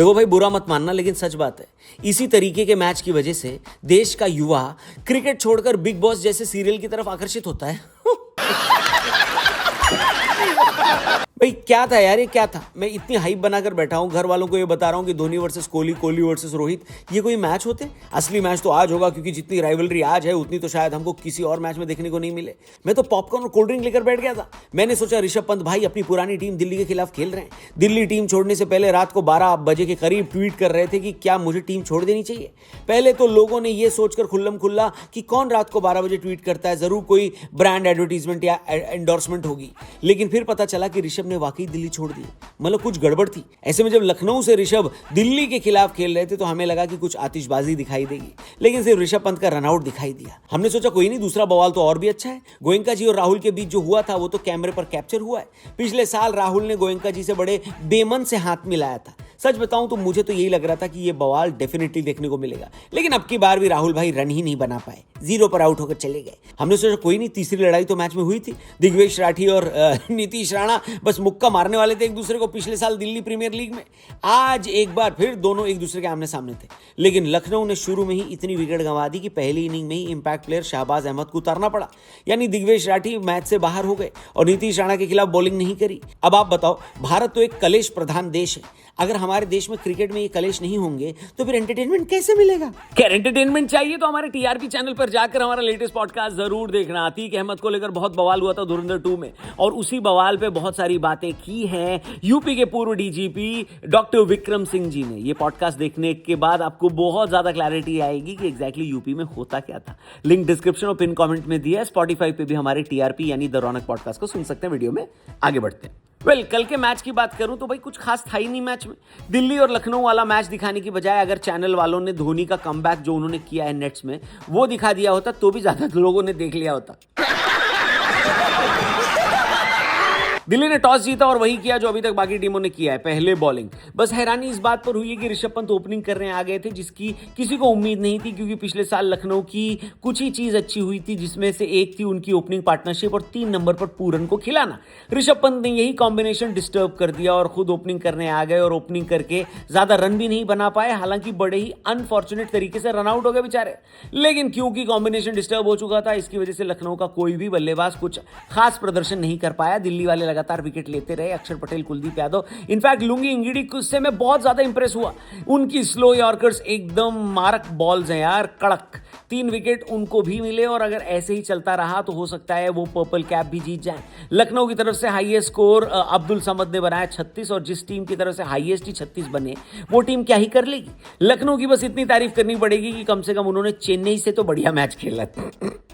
देखो भाई, बुरा मत मानना, लेकिन सच बात है, इसी तरीके के मैच की वजह से देश का युवा क्रिकेट छोड़कर बिग बॉस जैसे सीरियल की तरफ आकर्षित होता है। भाई क्या था यार, ये क्या था? मैं इतनी हाइप बनाकर बैठा हूं, घर वालों को ये बता रहा हूं कि धोनी वर्सेस कोहली, कोहली वर्सेस रोहित, ये कोई मैच होते? असली मैच तो आज होगा, क्योंकि जितनी राइवलरी आज है उतनी तो शायद हमको किसी और मैच में देखने को नहीं मिले। मैं तो पॉपकॉर्न और कोल्ड ड्रिंक लेकर बैठ गया था। मैंने सोचा ऋषभ पंत भाई अपनी पुरानी टीम दिल्ली के खिलाफ खेल रहे हैं, दिल्ली टीम छोड़ने से पहले रात को 12 बजे के करीब ट्वीट कर रहे थे कि क्या मुझे टीम छोड़ देनी चाहिए। पहले तो लोगों ने यह सोचकर खुल्लम खुल्ला कि कौन रात को 12 बजे ट्वीट करता है, जरूर कोई ब्रांड एडवर्टीजमेंट या एंडोर्समेंट होगी। लेकिन फिर पता चला कि ऋषभ ने वाकई दिल्ली छोड़ दी, मतलब कुछ गड़बड़ थी। ऐसे में जब लखनऊ से ऋषभ दिल्ली के खिलाफ खेल रहे थे तो हमें लगा कि कुछ आतिशबाजी दिखाई देगी, लेकिन सिर्फ ऋषभ पंत का रनआउट दिखाई दिया। हमने सोचा कोई नहीं, दूसरा बवाल तो और भी अच्छा है। गोयनका जी और राहुल के बीच जो हुआ था वो तो कैमरे पर कैप्चर हुआ है। पिछले साल राहुल ने गोयनका जी से बड़े बेमन से हाथ मिलाया था। सच बताऊं तो मुझे तो यही लग रहा था कि ये बवाल डेफिनेटली देखने को मिलेगा, लेकिन अब की बार भी राहुल भाई रन ही नहीं बना पाए, 0 पर आउट होकर चले गए। हमने सोचा कोई नहीं, तीसरी लड़ाई तो मैच में हुई थी। दिग्वेश राठी और नीतीश राणा बस मुक्का मारने वाले थे एक दूसरे को पिछले साल दिल्ली प्रीमियर लीग में। आज एक बार फिर दोनों एक दूसरे के आमने सामने थे, लेकिन लखनऊ ने शुरू में ही इतनी विकेट गंवा दी कि पहली इनिंग में ही इंपैक्ट प्लेयर शहबाज अहमद को उतारना पड़ा। यानी दिग्वेश राठी मैच से बाहर हो गए और नीतीश राणा के खिलाफ बॉलिंग नहीं करी। अब आप बताओ, भारत तो एक कलेश प्रधान देश है, अगर हमारे देश में क्रिकेट में ये कलेश नहीं होंगे तो फिर एंटरटेनमेंट कैसे मिलेगा? खैर, एंटरटेनमेंट चाहिए तो हमारे टीआरपी चैनल पर जाकर हमारा लेटेस्ट पॉडकास्ट जरूर देखना। अतीक अहमद को लेकर बहुत बवाल हुआ था धुरंधर 2 में, और उसी बवाल पे बहुत सारी बातें की हैं यूपी के पूर्व डीजीपी डॉक्टर विक्रम सिंह जी ने। ये पॉडकास्ट देखने के बाद आपको बहुत ज्यादा क्लैरिटी आएगी कि एग्जैक्टली यूपी में होता क्या था। लिंक डिस्क्रिप्शन और पिन कमेंट में दिया है। स्पॉटिफाई पे भी हमारे टीआरपी यानी द रौनक पॉडकास्ट को सुन सकते हैं। वीडियो में आगे बढ़ते हैं। कल के मैच की बात करूं तो भाई कुछ खास था ही नहीं मैच में। दिल्ली और लखनऊ वाला मैच दिखाने की बजाय अगर चैनल वालों ने धोनी का कमबैक जो उन्होंने किया है नेट्स में वो दिखा दिया होता तो भी ज्यादा लोगों ने देख लिया होता। दिल्ली ने टॉस जीता और वही किया जो अभी तक बाकी टीमों ने किया है, पहले बॉलिंग। बस हैरानी इस बात पर हुई है कि ऋषभ पंत ओपनिंग करने आ गए थे, जिसकी किसी को उम्मीद नहीं थी, क्योंकि पिछले साल लखनऊ की कुछ ही चीज अच्छी हुई थी, जिसमें से एक थी उनकी ओपनिंग पार्टनरशिप और 3 नंबर पर पूरन को खिलाना। ऋषभ पंत ने यही कॉम्बिनेशन डिस्टर्ब कर दिया और खुद ओपनिंग करने आ गए और ओपनिंग करके ज्यादा रन भी नहीं बना पाए, हालांकि बड़े ही अनफॉर्चुनेट तरीके से रनआउट हो गए बेचारे। लेकिन क्योंकि कॉम्बिनेशन डिस्टर्ब हो चुका था, इसकी वजह से लखनऊ का कोई भी बल्लेबाज कुछ खास प्रदर्शन नहीं कर पाया। दिल्ली वाले लगातार विकेट लेते रहे, अक्षर पटेल, कुलदीप यादव, इनफैक्ट लुंगी इंगिडी से मैं बहुत ज्यादा इंप्रेस हुआ। उनकी स्लो यॉर्कर्स एकदम मारक बॉल्स हैं यार, कड़क। 3 विकेट उनको भी मिले और अगर ऐसे ही चलता रहा तो हो सकता है वो पर्पल कैप भी जीत जाए। लखनऊ की तरफ से हाईएस्ट स्कोर अब्दुल समद ने बनाया 36, और जिस टीम की तरफ से हाईएस्ट ही 36 बने वो टीम क्या ही कर लेगी। लखनऊ की बस इतनी तारीफ करनी पड़ेगी कि कम से कम उन्होंने चेन्नई से तो बढ़िया मैच खेला।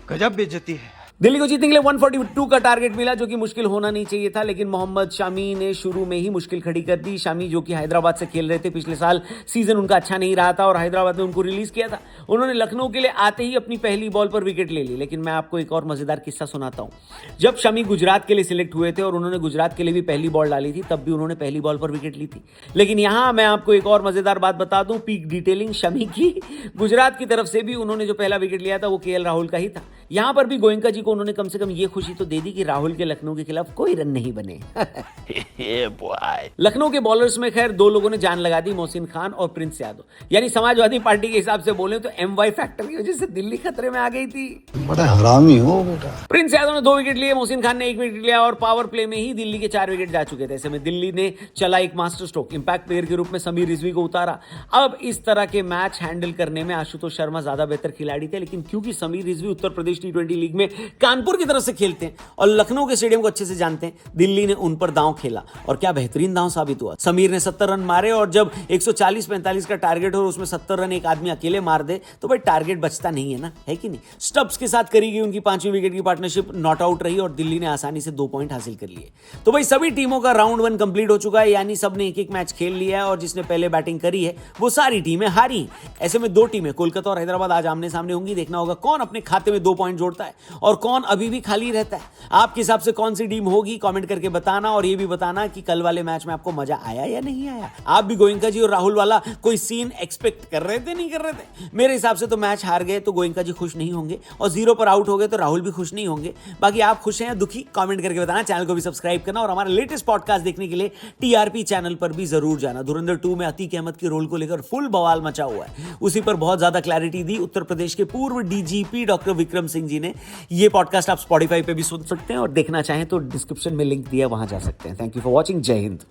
गजब बेइज्जती है। दिल्ली को जीतने के लिए 142 का टारगेट मिला, जो कि मुश्किल होना नहीं चाहिए था, लेकिन मोहम्मद शामी ने शुरू में ही मुश्किल खड़ी कर दी। शामी जो कि हैदराबाद से खेल रहे थे, पिछले साल सीजन उनका अच्छा नहीं रहा था और हैदराबाद ने उनको रिलीज किया था। उन्होंने लखनऊ के लिए आते ही अपनी पहली बॉल पर विकेट ले ली। लेकिन मैं आपको एक और मजेदार किस्सा सुनाता हूं। जब शमी गुजरात के लिए सिलेक्ट हुए थे और उन्होंने गुजरात के लिए भी पहली बॉल डाली थी, तब भी उन्होंने पहली बॉल पर विकेट ली थी। लेकिन यहां मैं आपको एक और मजेदार बात बता दूं, पीक डिटेलिंग शमी की। गुजरात की तरफ से भी उन्होंने जो पहला विकेट लिया था वो केएल राहुल का ही था। यहां पर भी गोयनका जी को उन्होंने कम से कम ये खुशी तो दे दी कि राहुल के लखनऊ के खिलाफ कोई रन नहीं बने। लखनऊ के बॉलर्स में खैर 2 लोगों ने जान लगा दी, मोहसिन खान और प्रिंस यादव। यानी समाजवादी पार्टी के हिसाब से बोले तो एमवाई फैक्टर की वजह से दिल्ली खतरे में आ गई थी। बड़ा हरामी हो बेटा। प्रिंस यादव ने 2 विकेट लिए, मोहसिन खान ने 1 विकेट लिया और पावर प्ले में ही दिल्ली के 4 विकेट जा चुके थे। ऐसे में दिल्ली ने चला एक मास्टर स्ट्रोक, इंपैक्ट प्लेयर के रूप में समीर रिजवी को उतारा। अब इस तरह के मैच हैंडल करने में आशुतोष शर्मा ज्यादा बेहतर खिलाड़ी थे, लेकिन क्योंकि समीर रिजवी उत्तर प्रदेश T20 लीग में कानपुर की तरफ से खेलते हैं और लखनऊ के स्टेडियम को अच्छे से जानते हैं, दिल्ली ने उन पर दांव खेला और क्या बेहतरीन दांव साबित हुआ। समीर ने 70 रन मारे और जब 140-45 का टारगेट हो और उसमें 70 रन एक आदमी अकेले मार दे तो भाई टारगेट बचता नहीं है ना, है कि नहीं। स्टब्स के साथ करी गई उनकी 5वीं विकेट की पार्टनरशिप नॉट आउट रही और दिल्ली ने आसानी से 2 पॉइंट हासिल कर लिए। तो भाई सभी टीमों का राउंड 1 कंप्लीट हो चुका है, यानी सबने एक मैच खेल लिया है और जिसने पहले बैटिंग करी है वो सारी टीमें हारी। ऐसे में 2 टीमें कोलकाता और हैदराबाद आज आमने सामने होंगी। देखना होगा कौन अपने खाते में 2 पॉइंट पॉइंट जोड़ता है और कौन अभी भी खाली रहता है। आपके हिसाब से कौन सी टीम होगी कमेंट करके बताना, और ये भी बताना कि कल वाले मैच में आपको मजा आया या नहीं आया। आप भी गोयनका जी और राहुल वाला कोई सीन एक्सपेक्ट कर रहे थे, नहीं कर रहे थे? मेरे हिसाब से तो मैच हार गए तो गोयनका जी खुश नहीं होंगे, और 0 पर आउट हो गए तो राहुल भी खुश नहीं होंगे। बाकी आप खुश हैं या दुखी कमेंट करके बताना। चैनल को भी सब्सक्राइब करना और हमारे लेटेस्ट पॉडकास्ट देखने के लिए टीआरपी चैनल पर भी जरूर जाना। धुरंधर 2 में अतीक अहमद के रोल को लेकर फुल बवाल मचा हुआ है, उसी पर बहुत ज्यादा क्लैरिटी दी उत्तर प्रदेश के पूर्व डीजीपी डॉक्टर विक्रम सिंह जी ने। ये पॉडकास्ट आप स्पॉटिफाई पे भी सुन सकते हैं, और देखना चाहें तो डिस्क्रिप्शन में लिंक दिया, वहां जा सकते हैं। Thank you for watching. जय हिंद।